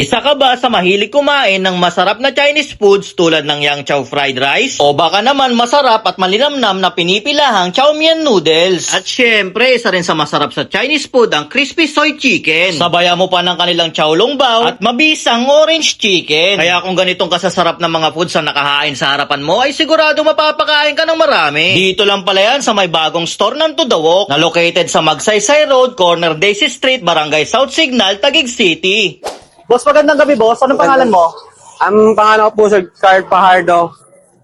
Isa ka ba sa mahilig kumain ng masarap na Chinese foods tulad ng Yang Chow fried rice? O baka naman masarap at malinamnam na pinipilahang Chow Mein noodles? At syempre, isa rin sa masarap sa Chinese food ang crispy soy chicken. Sabayan mo pa ng kanilang Chow Long Bao at mabisang orange chicken. Kaya kung ganitong kasasarap na mga foods ang nakahain sa harapan mo, ay sigurado mapapakain ka ng marami. Dito lang pala yan sa may bagong store ng To The Walk na located sa Magsaysay Road, corner Daisy Street, Barangay South Signal, Taguig City. Boss, magandang gabi, boss. Anong pangalan mo? Ang pangalan ko po, Sir Carl Pajardo.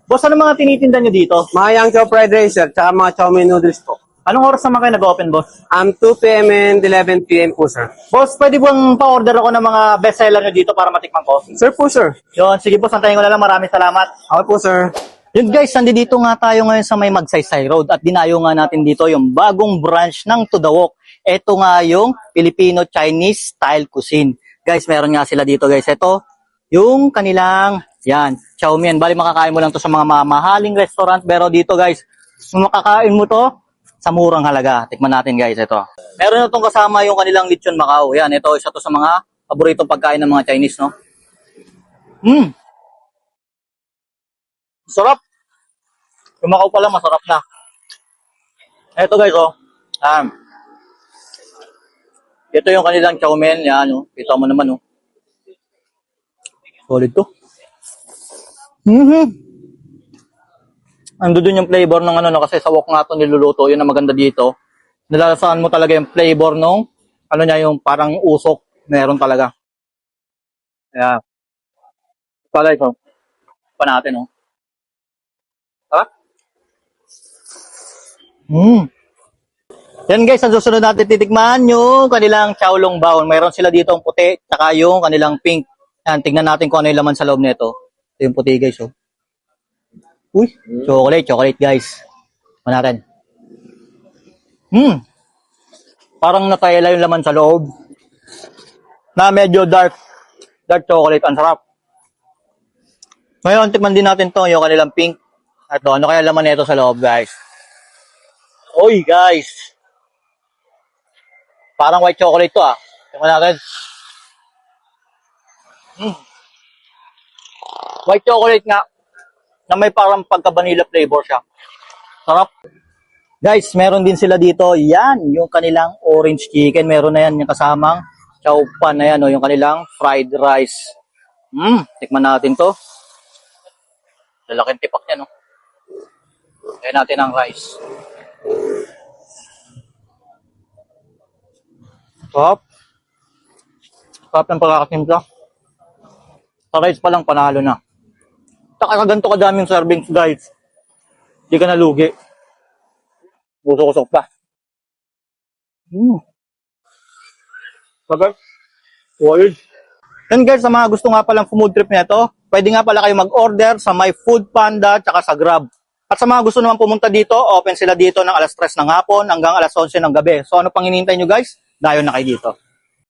Boss, ano mga tinitinda nyo dito? Mga Yang Chow fried rice, sir, tsaka mga chow mein noodles po. Anong oras naman kayo nag-open, boss? 2 p.m. and 11 p.m. po, sir. Boss, pwede bang pa-order ako ng mga bestseller nyo dito para matikman ko? Sir po, sir. Yun, sige boss, antayin ko na lang. Maraming salamat. Okay po, sir. Yun guys, nandito nga tayo ngayon sa may Magsaysay Road at dinayo nga natin dito yung bagong branch ng To The Walk. Ito nga yung Filipino-Chinese style cuisine. Guys, meron nga sila dito guys. Ito, yung kanilang, yan, chow mein. Bali makakain mo lang to sa mga mamahaling restaurant. Pero dito guys, makakain mo to sa murang halaga. Tikman natin guys, ito. Meron na itong kasama yung kanilang lechon Macau. Yan, ito, isa to sa mga paboritong pagkain ng mga Chinese, no? Sarap. Yung Macau pala, masarap na. Ito guys, oh. Ito yung kanilang chow mein. Yan, oh. Kita mo naman, oh. Solid to. Ando dun yung flavor ng ano, kasi sa wok nga ito niluluto. Yun ang maganda dito. Nalalasaan mo talaga yung flavor nung, ano niya, yung parang usok. Meron talaga. Kaya, pala ito. Pa natin, oh. Tara. Yan guys, ang susunod natin titikman yung kanilang Chow Long Bao. Mayroon sila dito ang puti, tsaka yung kanilang pink. Yan, tignan natin kung ano yung laman sa loob nito. Ito yung puti guys, oh. Uy, chocolate guys. Tignan natin. Parang natayala yung laman sa loob. Na medyo dark chocolate. Ang sarap. Ngayon, tikman din natin to yung kanilang pink. Ito, ano kaya laman nito sa loob guys? Uy guys. Parang white chocolate to, ah. Tingnan natin. White chocolate nga na may parang pagka-vanilla flavor siya. Sarap. Guys, meron din sila dito. Yan, yung kanilang orange chicken. Meron na yan yung kasamang chow pan na yan, oh, yung kanilang fried rice. Tikman natin to. Lalaking tipak niya, no? Kaya natin ang rice. Sarap. Sarap ng pagkakatimpla. Sa rice pa lang panalo na. Saka ganito kadaming servings guys. Hindi ka nalugi. Busok-usok pa. Sabi? Solid. Yan guys, sa mga gusto nga palang food trip nito, pwede nga pala kayo mag-order sa My Food Panda tsaka sa Grab. At sa mga gusto naman pumunta dito, open sila dito ng alas 3 ng hapon hanggang alas 11 ng gabi. So ano pang hinihintay nyo guys? Dayo na kayo dito.